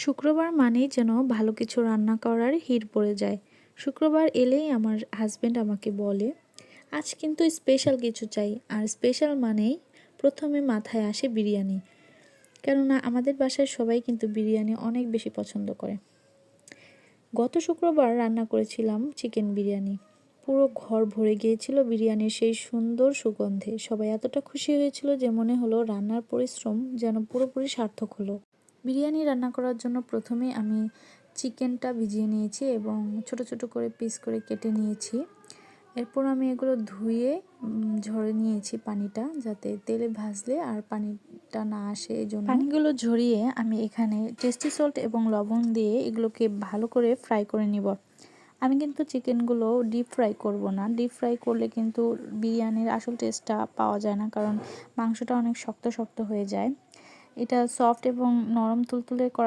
শুক্রবার মানেই যেন ভালো কিছু রান্না করার হিড় পড়ে যায়। শুক্রবার এলেই আমার হাজব্যান্ড আমাকে বলে, আজ কিন্তু স্পেশাল কিছু চাই। আর স্পেশাল মানেই প্রথমে মাথায় আসে বিরিয়ানি। কেননা আমাদের বাসায় সবাই কিন্তু বিরিয়ানি অনেক বেশি পছন্দ করে। গত শুক্রবার রান্না করেছিলাম চিকেন বিরিয়ানি। পুরো ঘর ভরে গিয়েছিল বিরিয়ানির সেই সুন্দর সুগন্ধে। সবাই এতটা খুশি হয়েছিল যে মনে হলো রান্নার পরিশ্রম যেন পুরোপুরি সার্থক হলো। বিরিয়ানি রান্না করার জন্য প্রথমে আমি চিকেনটা ভিজিয়ে নিয়েছি এবং ছোট ছোট করে পিস করে কেটে নিয়েছি। এরপর আমি এগুলো ধুয়ে ঝরে নিয়েছি পানিটা, যাতে তেলে ভাজলে আর পানিটা না আসে। এই জন্য পানিগুলো ঝরিয়ে আমি এখানে টেস্টি সল্ট এবং লবণ দিয়ে এগুলোকে ভালো করে ফ্রাই করে নিব। আমি কিন্তু চিকেনগুলো ডিপ ফ্রাই করব না। ডিপ ফ্রাই করলে কিন্তু বিরিয়ানির আসল টেস্টটা পাওয়া যায় না, কারণ মাংসটা অনেক শক্ত শক্ত হয়ে যায়। এটা সফট এবং নরম তুলতুলে করার